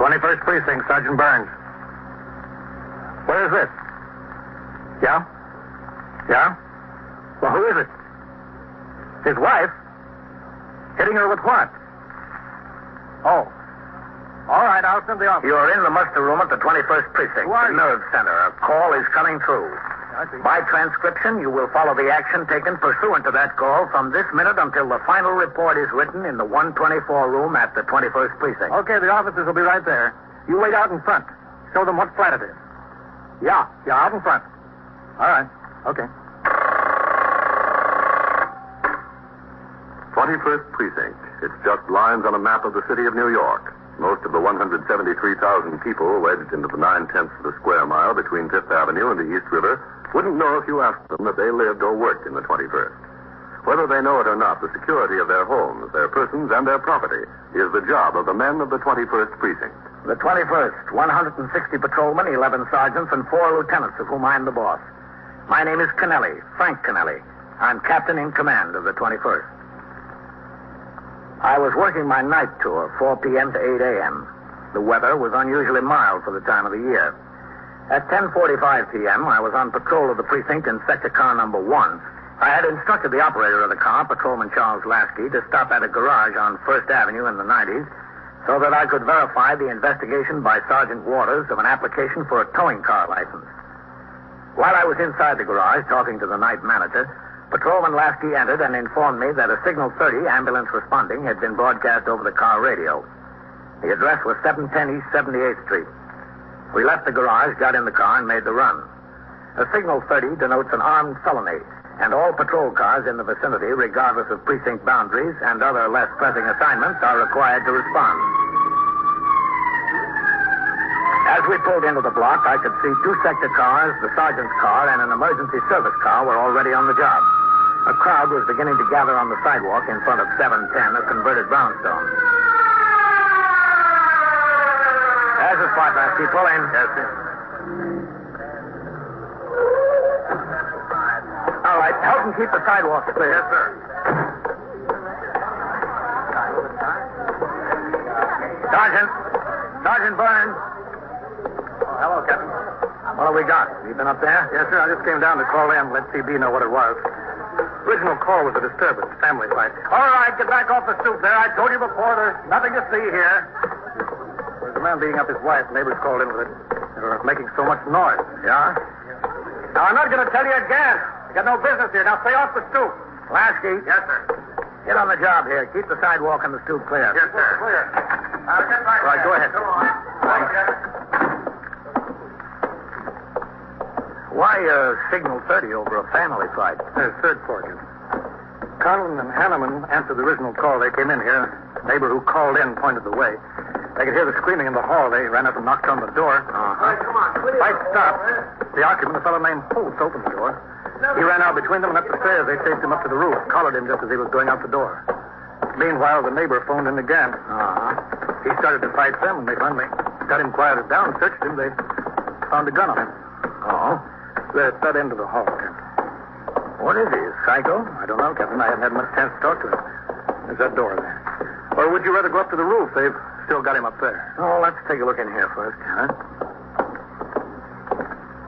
21st Precinct, Sergeant Burns. Where is this? Yeah? Yeah? Well, who is it? His wife? Hitting her with what? Oh. All right, I'll send the officer. You're in the muster room at the 21st Precinct, the nerve center. A call is coming through. By transcription, you will follow the action taken pursuant to that call from this minute until the final report is written in the 124 room at the 21st Precinct. Okay, the officers will be right there. You wait out in front. Show them what flat it is. Yeah, out in front. All right, okay. 21st Precinct. It's just lines on a map of the city of New York. Most of the 173,000 people wedged into the 9/10 of the square mile between Fifth Avenue and the East River wouldn't know if you asked them that they lived or worked in the 21st. Whether they know it or not, the security of their homes, their persons, and their property is the job of the men of the 21st Precinct. The 21st, 160 patrolmen, 11 sergeants, and 4 lieutenants, of whom I'm the boss. My name is Kennelly, Frank Kennelly. I'm captain in command of the 21st. I was working my night tour, 4 p.m. to 8 a.m. The weather was unusually mild for the time of the year. At 10:45 p.m., I was on patrol of the precinct in sector car number 1. I had instructed the operator of the car, Patrolman Charles Lasky, to stop at a garage on 1st Avenue in the 90s so that I could verify the investigation by Sergeant Waters of an application for a towing car license. While I was inside the garage talking to the night manager, Patrolman Lasky entered and informed me that a Signal 30 ambulance responding had been broadcast over the car radio. The address was 710 East 78th Street. We left the garage, got in the car, and made the run. A Signal 30 denotes an armed felony, and all patrol cars in the vicinity, regardless of precinct boundaries and other less pressing assignments, are required to respond. As we pulled into the block, I could see 2 sector cars, the sergeant's car, and an emergency service car were already on the job. A crowd was beginning to gather on the sidewalk in front of 710, a converted brownstone. There's the spot, Lasky. Pull in. Yes, sir. All right, help him keep the sidewalk clear. Yes, sir. Sergeant Burns. Hello, Captain. What have we got? You been up there? Yes, sir. I just came down to call in, let CB know what it was. Original call was a disturbance, family fight. All right, get back off the stoop there. I told you before, there's nothing to see here. There's a man beating up his wife. Neighbors called in with it. They were making so much noise. Yeah? Now, I'm not going to tell you again. You got no business here. Now, stay off the stoop. Lasky. Yes, sir. Get on the job here. Keep the sidewalk and the stoop clear. Yes, sir. Clear. Get right Right, go ahead. Go on. Why Signal 30 over a family fight? There's third floor, Captain. Conlon and Hanneman answered the original call. They came in here. A neighbor who called in pointed the way. They could hear the screaming in the hall. They ran up and knocked on the door. Uh-huh. Right, come on. Fight stopped. The occupant, a fellow named Holtz, opened the door. He ran out between them and up the stairs. They chased him up to the roof, collared him just as he was going out the door. Meanwhile, the neighbor phoned in again. Uh-huh. He started to fight them, and they finally got him quieted down, searched him. They found a gun on him. Oh? They're at that end of the hall, Captain. What is he, a psycho? I don't know, Captain. I haven't had much chance to talk to him. There's that door there. Or would you rather go up to the roof? They've still got him up there. Oh, let's take a look in here first. Huh?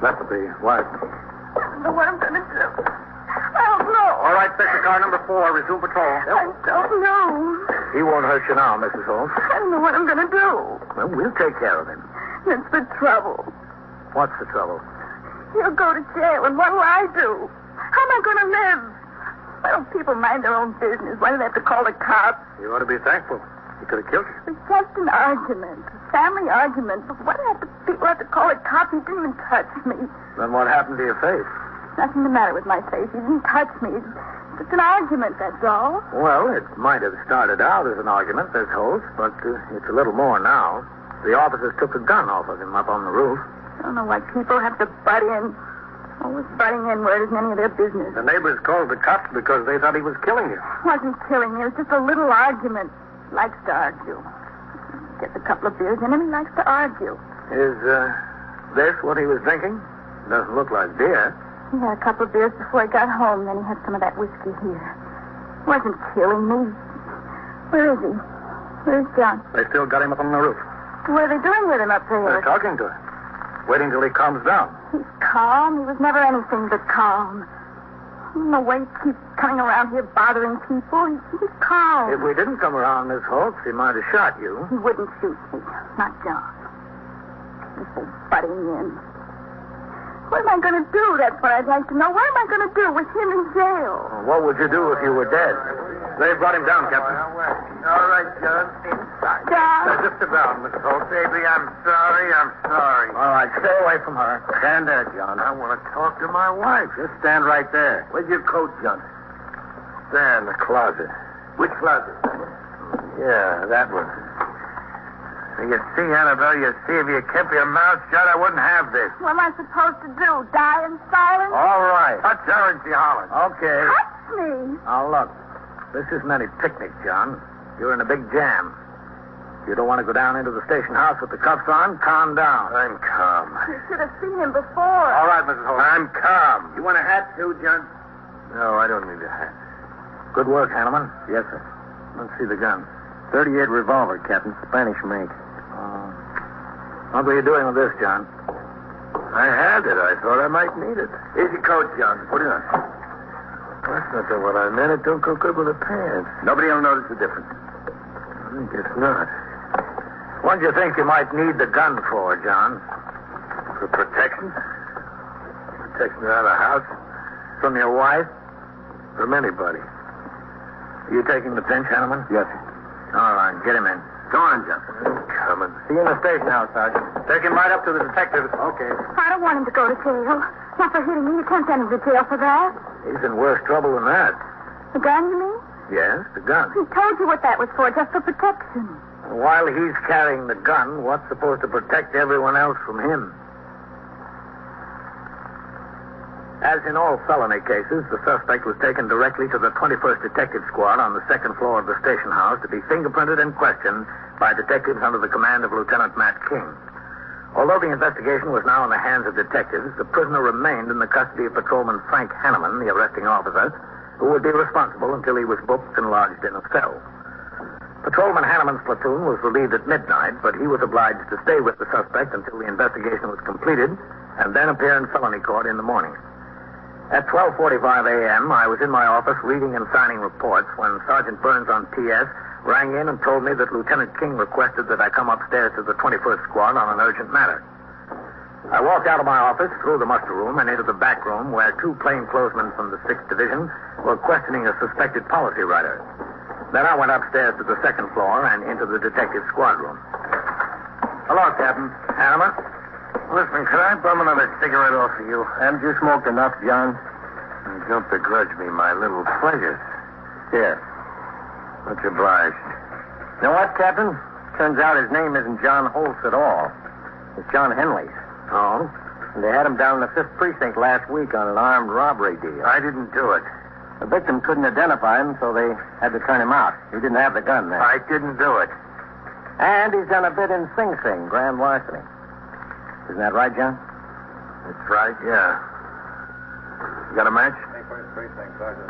That's the wife. I don't know what I'm going to do. I don't know. All right, sector car number 4. Resume patrol. I don't know. He won't hurt you now, Mrs. Holmes. I don't know what I'm going to do. Well, we'll take care of him. That's the trouble. What's the trouble? He'll go to jail, and what'll I do? How am I going to live? Why don't people mind their own business? Why do they have to call the cops? You ought to be thankful. He could have killed you. It's just an argument, a family argument. But why do people have to call a cop? He didn't even touch me. Then what happened to your face? Nothing the matter with my face. He didn't touch me. It's just an argument, that's all. Well, it might have started out as an argument, this host, but it's a little more now. The officers took the gun off of him up on the roof. I don't know why people have to butt in. Always butting in where it isn't any of their business. The neighbors called the cops because they thought he was killing you. It wasn't killing me. It was just a little argument. He likes to argue. Gets a couple of beers in him, he likes to argue. Is this what he was drinking? Doesn't look like beer. He had a couple of beers before he got home, then he had some of that whiskey here. He wasn't killing me. Where is he? Where's John? They still got him up on the roof. What are they doing with him up there? They're talking to him. Waiting till he calms down. He's calm. He was never anything but calm. The way he keeps coming around here bothering people, he's calm. If we didn't come around, Miss Holtz, he might have shot you. He wouldn't shoot me. Not John. This whole butting in. What am I going to do? That's what I'd like to know. What am I going to do with him in jail? What would you do if you were dead? They brought him down, Captain. All right, John. Inside. John. Just about, Mrs. Holtz. Baby, I'm sorry. All right, stay away from her. Stand there, John. I want to talk to my wife. Just stand right there. Where's your coat, John? There in the closet. Which closet? Yeah, that one. You see, Annabelle, you see, if you kept your mouth shut, I wouldn't have this. What am I supposed to do? Die in silence? All right. Touch her and she hollers. Okay. Touch me. Now, look. This isn't any picnic, John. You're in a big jam. You don't want to go down into the station house with the cuffs on? Calm down. I'm calm. You should have seen him before. All right, Mrs. Holmes. I'm calm. You want a hat, too, John? No, I don't need a hat. Good work, Hanneman. Yes, sir. Let's see the gun. 38 revolver, Captain. Spanish make. What were you doing with this, John? I had it. I thought I might need it. Here's your coat, John. Put it on. That's not what I meant. It don't go good with the pants. Nobody will notice the difference. I guess not. What do you think you might need the gun for, John? For protection? Protection around the house? From your wife? From anybody. Are you taking the pinch, Hanneman? Yes, sir. All right, get him in. Go on, John. Coming. See you in the station house, Sergeant. Take him right up to the detectives. Okay. I don't want him to go to jail. Not for hitting me. You can't send him to jail for that. He's in worse trouble than that. The gun, you mean? Yes, the gun. He told you what that was for, just for protection. While he's carrying the gun, what's supposed to protect everyone else from him? As in all felony cases, the suspect was taken directly to the 21st Detective Squad on the second floor of the station house to be fingerprinted and questioned by detectives under the command of Lieutenant Matt King. Although the investigation was now in the hands of detectives, the prisoner remained in the custody of Patrolman Frank Hanneman, the arresting officer, who would be responsible until he was booked and lodged in a cell. Patrolman Hanneman's platoon was relieved at midnight, but he was obliged to stay with the suspect until the investigation was completed and then appear in felony court in the morning. At 12:45 a.m., I was in my office reading and signing reports when Sergeant Burns on PS rang in and told me that Lieutenant King requested that I come upstairs to the 21st Squad on an urgent matter. I walked out of my office, through the muster room, and into the back room where two plainclothesmen from the 6th Division were questioning a suspected policy writer. Then I went upstairs to the second floor and into the detective squad room. Hello, Captain. Hanneman? Listen, could I bum another cigarette off of you? Haven't you smoked enough, John? You don't begrudge me my little pleasures. Here. Much obliged. You know what, Captain? Turns out his name isn't John Holtz at all. It's John Henley's. Oh? And they had him down in the 5th Precinct last week on an armed robbery deal. I didn't do it. The victim couldn't identify him, so they had to turn him out. He didn't have the gun then. I didn't do it. And he's done a bit in Sing Sing, grand larceny. Isn't that right, John? That's right, yeah. You got a match?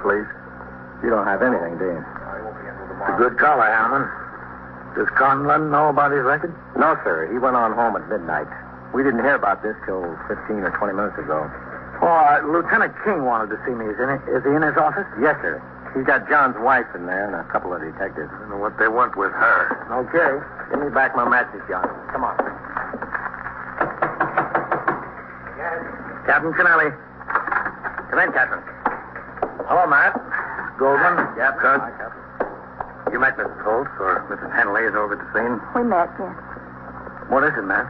Please. You don't have anything, do you? It's a good collar, Hanneman. Does Conlon know about his record? No, sir. He went on home at midnight. We didn't hear about this till 15 or 20 minutes ago. Lieutenant King wanted to see me. Is he in his office? Yes, sir. He's got John's wife in there and a couple of detectives. I don't know what they want with her. Okay. Give me back my matches, John. Come on. Captain Kennelly. Come in, Captain. Hello, Matt. Goldman. Yeah, Kurt. hi, Captain. You met Mrs. Holtz, or Mrs. Henley is over at the scene? We met, yes. What is it, Matt?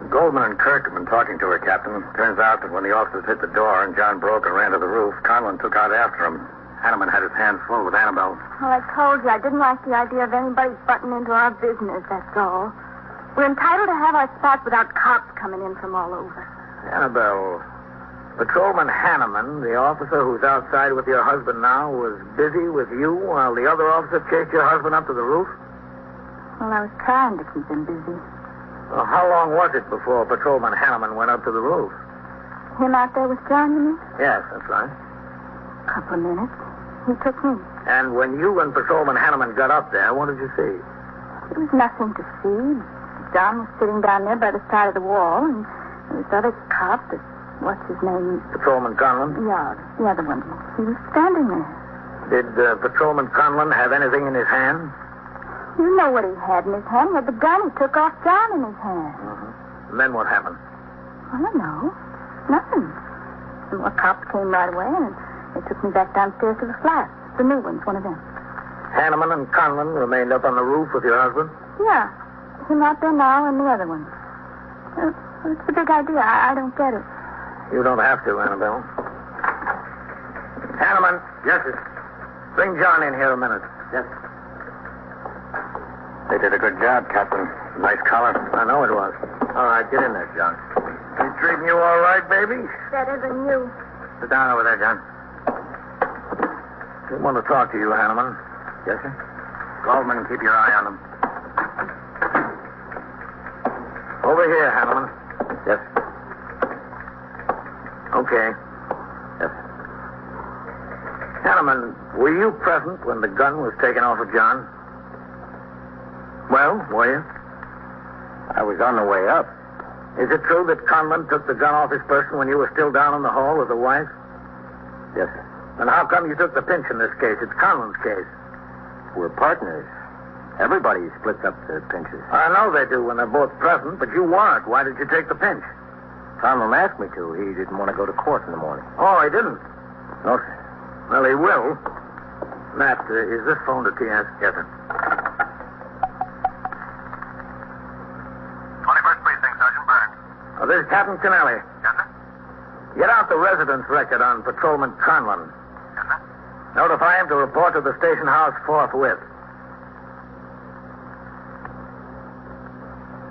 Goldman and Kirk have been talking to her, Captain. Turns out that when the officers hit the door and John broke and ran to the roof, Conlon took out after him. Hanneman had his hands full with Annabelle. Well, I told you, I didn't like the idea of anybody butting into our business, that's all. We're entitled to have our spots without cops coming in from all over. Annabelle, Patrolman Hanneman, the officer who's outside with your husband now, was busy with you while the other officer chased your husband up to the roof? Well, I was trying to keep him busy. Well, how long was it before Patrolman Hanneman went up to the roof? Him out there with John, you mean? Yes, that's right. A couple of minutes. He took me. And when you and Patrolman Hanneman got up there, what did you see? There was nothing to see. John was sitting down there by the side of the wall, and this other cop, what's his name? Patrolman Conlon? Yeah, the other one. He was standing there. Did Patrolman Conlon have anything in his hand? You know what he had in his hand. He had the gun. He took off John in his hand. And then what happened? I don't know. Nothing. Some more cops came right away, and they took me back downstairs to the flat. The new ones, one of them. Hanneman and Conlon remained up on the roof with your husband? Yeah. Him out there now and the other one. It's a big idea. I don't get it. You don't have to, Annabelle. Hanneman. Yes, sir. Bring John in here a minute. Yes. They did a good job, Captain. Nice collar. I know it was. All right, get in there, John. He treating you all right, baby? Better than you. Sit down over there, John. We want to talk to you, Hanneman. Yes, sir. Goldman, keep your eye on them. Over here, Hanneman. Yes. Okay. Yes. Hanneman, were you present when the gun was taken off of John? Well, were you? I was on the way up. Is it true that Conlon took the gun off his person when you were still down in the hall with the wife? Yes, sir. Then how come you took the pinch in this case? It's Conlon's case. We're partners. Everybody splits up their pinches. I know they do when they're both present, but you weren't. Why did you take the pinch? Conlon asked me to. He didn't want to go to court in the morning. Oh, he didn't? No, sir. Well, he will. Matt, is this phone to TS? Yes, sir. 21st Precinct, Sergeant Burns. Oh, this is Captain Kennelly. Yes, sir? Get out the residence record on Patrolman Conlon. Yes, sir? Notify him to report to the station house forthwith.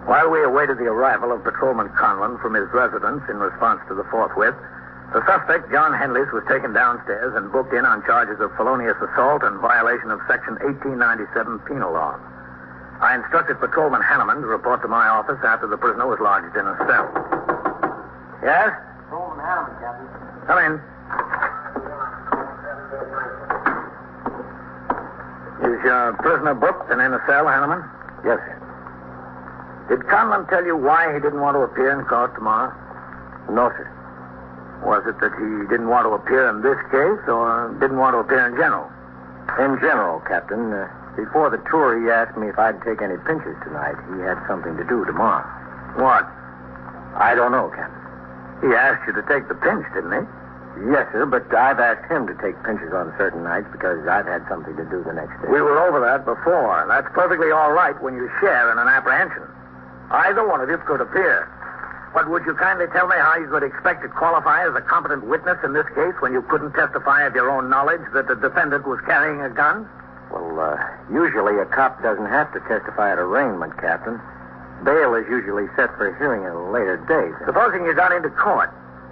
While we awaited the arrival of Patrolman Conlon from his residence in response to the forthwith, the suspect, John Henleys, was taken downstairs and booked in on charges of felonious assault and violation of Section 1897 penal law. I instructed Patrolman Hanneman to report to my office after the prisoner was lodged in a cell. Yes? Patrolman Hanneman, Captain. Come in. Is your prisoner booked and in a cell, Hanneman? Yes, sir. Did Conlon tell you why he didn't want to appear in court tomorrow? No, sir. Was it that he didn't want to appear in this case or didn't want to appear in general? In general, Captain, before the tour, he asked me if I'd take any pinches tonight. He had something to do tomorrow. What? I don't know, Captain. He asked you to take the pinch, didn't he? Yes, sir, but I've asked him to take pinches on certain nights because I've had something to do the next day. We were over that before, and that's perfectly all right when you share in an apprehension. Either one of you could appear. But would you kindly tell me how you could expect to qualify as a competent witness in this case when you couldn't testify of your own knowledge that the defendant was carrying a gun? Well, usually a cop doesn't have to testify at arraignment, Captain. Bail is usually set for hearing at a later date. Supposing you got into court.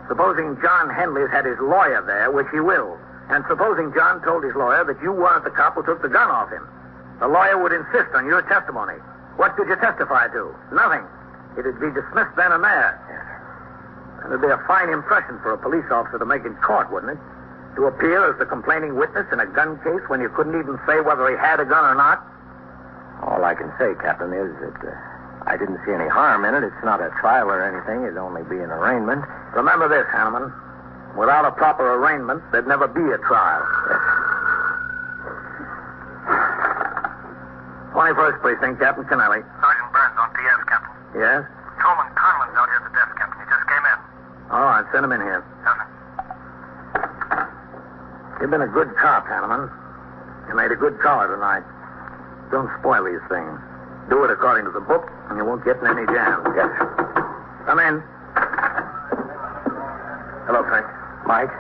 Supposing John Henleys had his lawyer there, which he will. And supposing John told his lawyer that you weren't the cop who took the gun off him. The lawyer would insist on your testimony. What could you testify to? Nothing. It'd be dismissed then and there. And it'd be a fine impression for a police officer to make in court, wouldn't it? To appear as the complaining witness in a gun case when you couldn't even say whether he had a gun or not? All I can say, Captain, is that I didn't see any harm in it. It's not a trial or anything. It'd only be an arraignment. Remember this, Hanneman. Without a proper arraignment, there'd never be a trial. 21st Precinct, Captain Kennelly. Sergeant Burns on TS, Captain. Yes? Patrolman Conlon's out here at the desk, Captain. He just came in. All right, send him in here. Yes, sir. You've been a good cop, Hanneman. You made a good caller tonight. Don't spoil these things. Do it according to the book, and you won't get in any jam. Yes. Come in. Hello, Frank. Mike?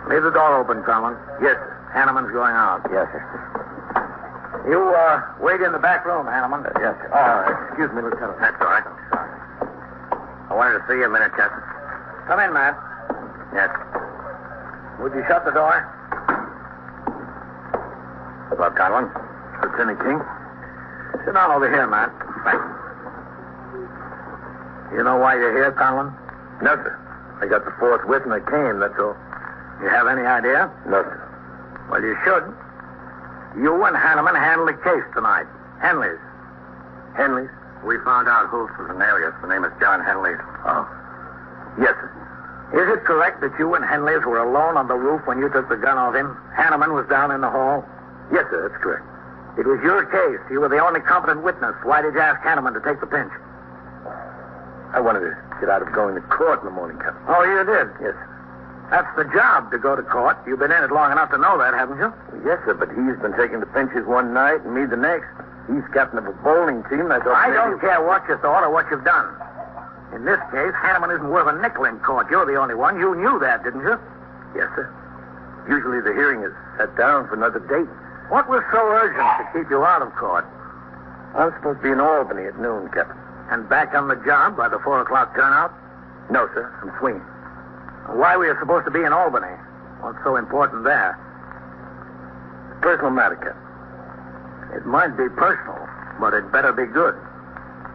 Leave the door open, Conlon. Yes, sir. Hanneman's going out. Yes, sir. You, wait in the back room, Hanneman. Yes, sir. Excuse me, Lieutenant. That's all right. I wanted to see you a minute, Captain. Come in, Matt. Yes. Would you shut the door? Hello, Conlon. Lieutenant King? Sit down over here, Matt. Thanks. You know why you're here, Conlon? No, sir. I got the forthwith and I came, that's all. You have any idea? No, sir. Well, you should. You and Hanneman handled the case tonight. Henleys. Henleys? We found out Hulse was an alias. The name is John Henley. Oh. Yes, sir. Is it correct that you and Henley's were alone on the roof when you took the gun off him? Hanneman was down in the hall? Yes, sir, that's correct. It was your case. You were the only competent witness. Why did you ask Hanneman to take the pinch? I wanted to get out of going to court in the morning, Captain. Oh, you did? Yes, sir. That's the job, to go to court. You've been in it long enough to know that, haven't you? Yes, sir, but he's been taking the pinches one night and me the next. He's captain of a bowling team, and I thought... I don't care what you thought or what you've done. In this case, Hanneman isn't worth a nickel in court. You're the only one. You knew that, didn't you? Yes, sir. Usually the hearing is set down for another date. What was so urgent to keep you out of court? I'm supposed to be in Albany at noon, Captain. And back on the job by the 4 o'clock turnout? No, sir. I'm swinging. Why were you supposed to be in Albany? What's so important there? Personal matter, Captain. It might be personal, but it better be good.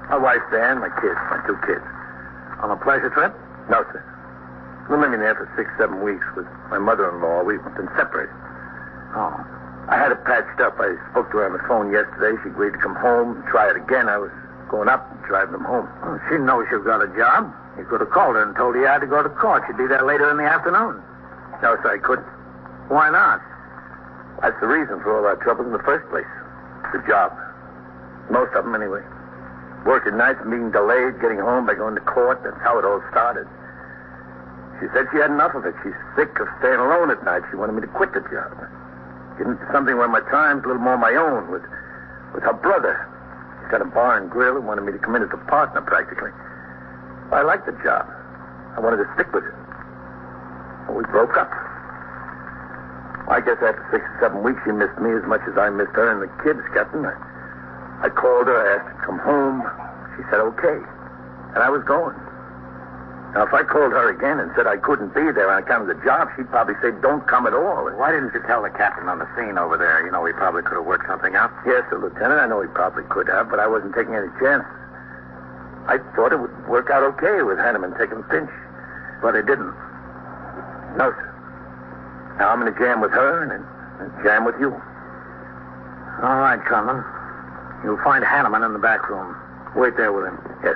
My wife, Dan, my kids, my 2 kids. On a pleasure trip? No, sir. We're living there for 6-7 weeks with my mother-in-law. We've been separated. Oh. I had it patched up. I spoke to her on the phone yesterday. She agreed to come home and try it again. I was going up and driving them home. Well, she knows you've got a job. You could have called her and told her you had to go to court. She'd be there later in the afternoon. No, sir, I couldn't. Why not? That's the reason for all our trouble in the first place. The job. Most of them, anyway. Working nights, being delayed, getting home by going to court. That's how it all started. She said she had enough of it. She's sick of staying alone at night. She wanted me to quit the job. Get into something where my time's a little more my own with her brother. He's got a bar and grill and wanted me to come in as a partner, practically. I liked the job. I wanted to stick with it. Well, we broke up. I guess after 6 or 7 weeks, she missed me as much as I missed her and the kids, Captain. I called her, I asked her to come home. She said, okay. And I was going. Now, if I called her again and said I couldn't be there on account of the job, she'd probably say, don't come at all. Why didn't you tell the captain on the scene over there? You know, he probably could have worked something out. Yes, sir, Lieutenant. I know he probably could have, but I wasn't taking any chances. I thought it would work out okay with Hanneman taking the pinch. But it didn't. No, sir. Now I'm in a jam with her and a jam with you. All right, Conlon. You'll find Hanneman in the back room. Wait there with him. Yes.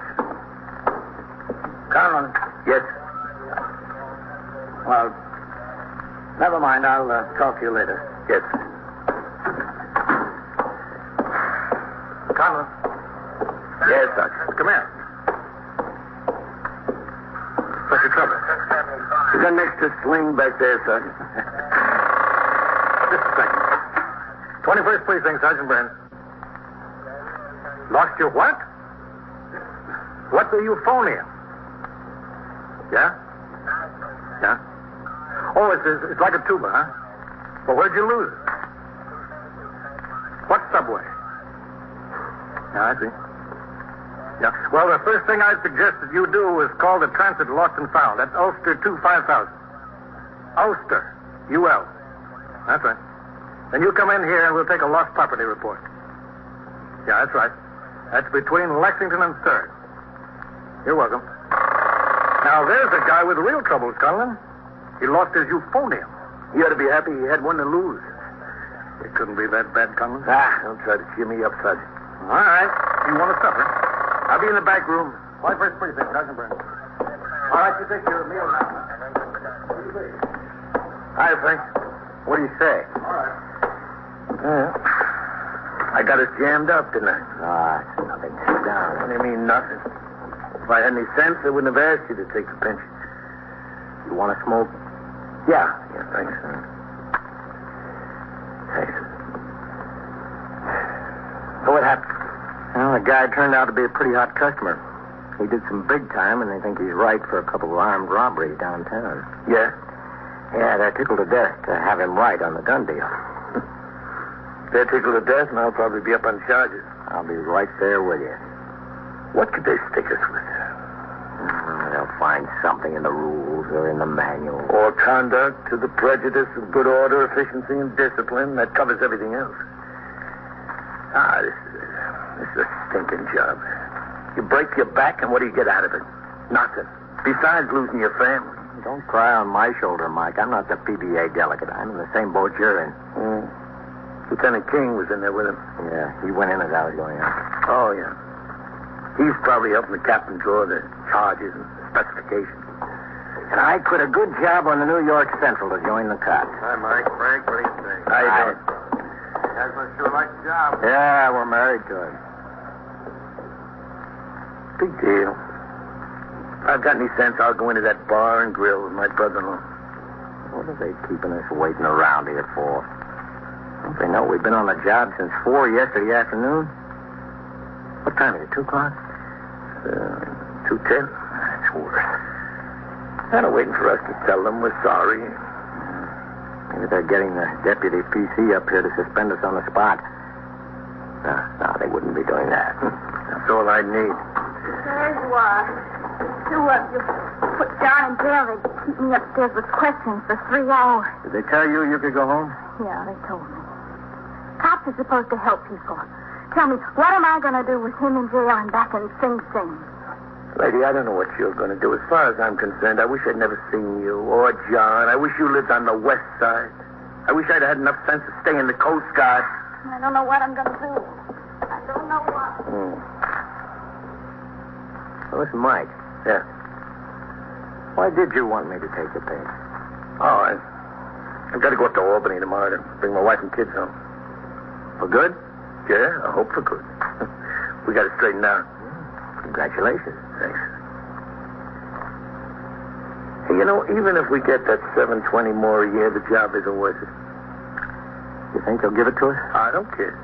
Conlon. Yes. Well, never mind. I'll talk to you later. Yes. Conlon. Yes, Doctor. Come here. What's the trouble? You got an extra sling back there, Sergeant? Just a second. 21st Precinct, Sergeant Burns. Lost your what? What the euphonium? Yeah? Yeah? Oh, it's like a tuba, huh? Well, where'd you lose it? What subway? Yeah, I see. Yeah. Well, the first thing I'd suggest that you do is call the transit lost and found. That's Ulster 25000. Ulster. UL. That's right. Then you come in here and we'll take a lost property report. Yeah, that's right. That's between Lexington and 3rd. You're welcome. Now, there's a guy with real troubles, Conlon. He lost his euphonium. You ought to be happy he had one to lose. It couldn't be that bad, Conlon. Don't try to cheer me up, Sergeant. All right. You want to supper? I'll be in the back room. 21st Precinct, Sergeant Burns. All right, you take your meal now. Hi, Frank. What do you say? All right. I got us jammed up, didn't I? It's nothing. Sit down. What do you mean, nothing? If I had any sense, I wouldn't have asked you to take the pinch. You want to smoke? Yeah, thanks. Thanks. So what happened? Well, the guy turned out to be a pretty hot customer. He did some big time, and they think he's right for a couple of armed robberies downtown. Yeah? Yeah, they're tickled to death to have him right on the gun deal. They're tickled to death, and I'll probably be up on charges. I'll be right there with you. What could they stick us with? They'll find something in the rules or in the manual. Or conduct to the prejudice of good order, efficiency, and discipline. That covers everything else. This is a stinking job. You break your back, and what do you get out of it? Nothing. Besides losing your family. Don't cry on my shoulder, Mike. I'm not the PBA delegate. I'm in the same boat you're in. Lieutenant King was in there with him. Yeah, he went in as I was going out. Oh, yeah. He's probably helping the captain draw the charges and specifications. And I quit a good job on the New York Central to join the cops. Hi, Mike. Frank, what do you think? How you doing? You guys must sure like the job. Yeah, we're married to it. Big deal. If I've got any sense, I'll go into that bar and grill with my brother-in-law. What are they keeping us waiting around here for? Don't they know we've been on the job since 4 yesterday afternoon? What time is it, 2 o'clock? 2:10. That's worse. They're waiting for us to tell them we're sorry. Maybe they're getting the deputy PC up here to suspend us on the spot. No, they wouldn't be doing that. That's all I need. There you are. Two of you put John in jail. They keep me upstairs with questions for 3 hours. Did they tell you you could go home? Yeah, they told me. Cops are supposed to help people. Tell me, what am I going to do with him in jail and back in Sing Sing? Lady, I don't know what you're going to do. As far as I'm concerned, I wish I'd never seen you or John. I wish you lived on the west side. I wish I'd had enough sense to stay in the Coast Guard. I don't know what I'm going to do. I don't know what. Well, listen, Mike. Yeah. Why did you want me to take the pay? Oh, I've got to go up to Albany tomorrow to bring my wife and kids home. For good? Yeah, I hope for good. We got it straightened out. Congratulations. Thanks. Hey, even if we get that $720 more a year, the job isn't worth it. You think they'll give it to us? I don't care.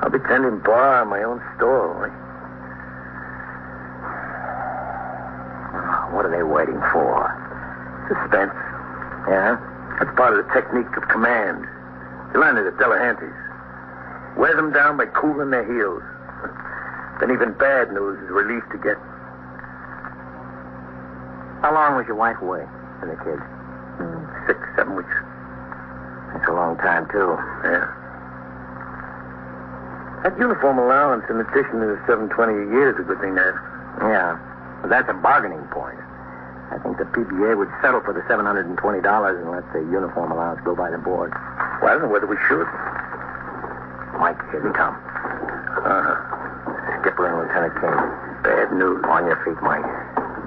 I'll be tending bar in my own store. What are they waiting for? Suspense. Yeah? That's part of the technique of command. You learn it at Delahanty's. Wear them down by cooling their heels. Then even bad news is a relief to get. How long was your wife away and the kids? 6, 7 weeks. That's a long time, too. Yeah. That uniform allowance in addition to the $720 a year is a good thing to have. Yeah. But that's a bargaining point. I think the PBA would settle for the $720 and let the uniform allowance go by the board. Well, I don't know whether we should. Mike, here they come. Skipper and Lieutenant King. Bad news. On your feet, Mike.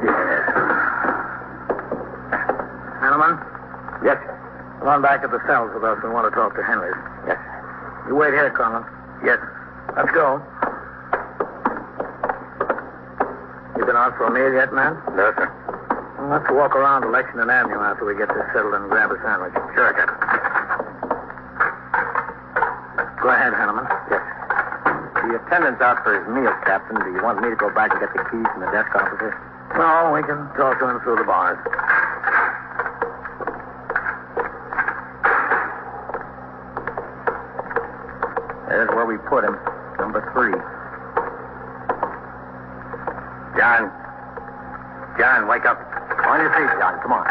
Yeah. Hanneman? Yes. Come on back to the cells with us. We want to talk to Henry. Yes. You wait here, Colonel. Yes. Let's go. You been out for a meal yet, man? No, sir. Well, let's walk around to Lexington Avenue after we get this settled and grab a sandwich. Sure, Captain. Go ahead, Hanneman. Yes. The attendant's out for his meal, Captain. Do you want me to go back and get the keys from the desk officer? No, we can talk to him through the bars. There's where we put him. Number 3. John, wake up. On your feet, John. Come on.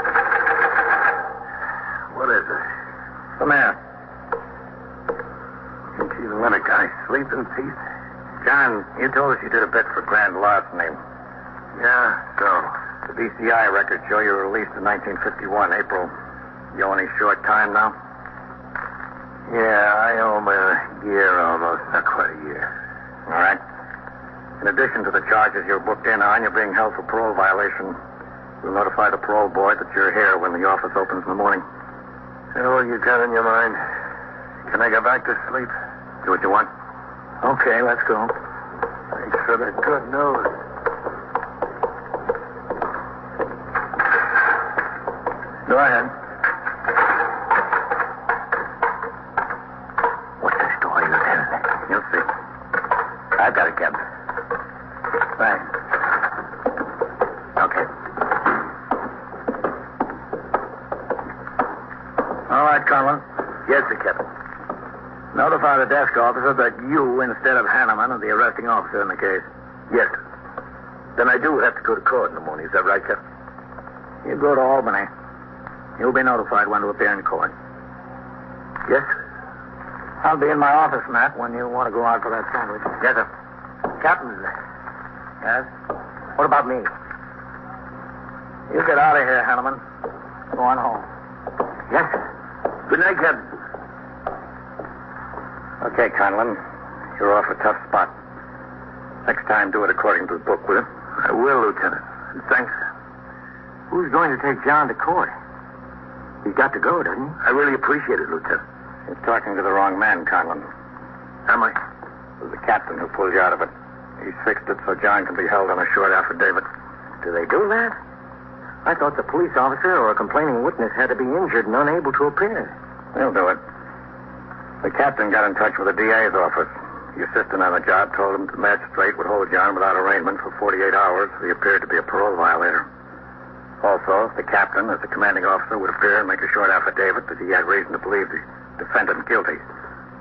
What is it? Come here. Can't you even let a guy sleep in peace? John, you told us you did a bit for grand larceny. Yeah, so. The DCI records show you were released in 1951, April. You owe any short time now? Yeah, I owe him a year almost. Not quite a year. All right. In addition to the charges you're booked in on, you're being held for parole violation. We'll notify the parole board that you're here when the office opens in the morning. So what you got in your mind? Can I go back to sleep? Do what you want. Okay, let's go. Thanks for the good news. Go ahead. What's the story, Lieutenant? You'll see. I've got it, Captain. Thanks. Okay. All right, Conlon. Yes, sir, Captain. Notify the desk officer that you, instead of Hanneman, are the arresting officer in the case. Yes, sir. Then I do have to go to court in the morning. Is that right, Captain? You go to Albany. You'll be notified when to appear in court. Yes, sir. I'll be in my office, Matt, when you want to go out for that sandwich. Yes, sir. Captain. Yes? What about me? You get out of here, Hanneman. Go on home. Yes, sir. Good night, Captain. Okay, Conlon. You're off a tough spot. Next time, do it according to the book, will you? I will, Lieutenant. Thanks. Who's going to take John to court? He's got to go, doesn't he? I really appreciate it, Lieutenant. You're talking to the wrong man, Conlon. Am I? It was the captain who pulled you out of it. He's fixed it so John can be held on a short affidavit. Do they do that? I thought the police officer or a complaining witness had to be injured and unable to appear. They'll do it. The captain got in touch with the DA's office. The assistant on the job told him the magistrate would hold John without arraignment for 48 hours if he appeared to be a parole violator. Also, the captain, as the commanding officer, would appear and make a short affidavit that he had reason to believe the defendant guilty,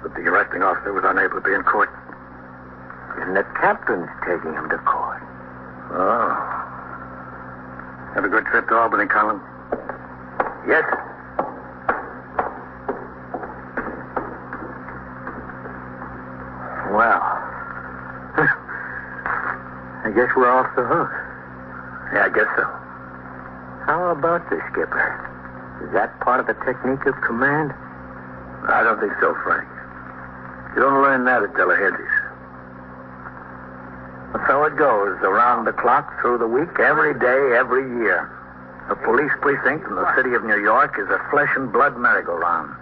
but the arresting officer was unable to be in court. And the captain's taking him to court. Oh. Have a good trip to Albany, Colin. Yes. Well, I guess we're off the hook. Yeah, I guess so. How about this, Skipper? Is that part of the technique of command? I don't think so, Frank. You don't learn that at Delaheddy's. So it goes, around the clock, through the week, every day, every year. The police precinct in the city of New York is a flesh and blood merry-go-round.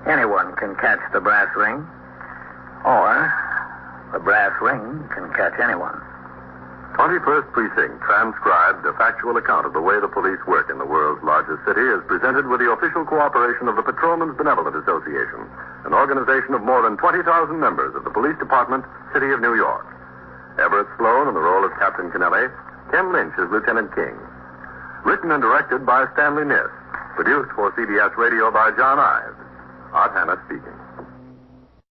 Anyone can catch the brass ring, or the brass ring can catch anyone. 21st Precinct, transcribed a factual account of the way the police work in the world's largest city, is presented with the official cooperation of the Patrolmen's Benevolent Association, an organization of more than 20,000 members of the Police Department, City of New York. Everett Sloan in the role of Captain Kennelly, Ken Lynch as Lieutenant King. Written and directed by Stanley Niss. Produced for CBS Radio by John Ives. Art Hannah speaking.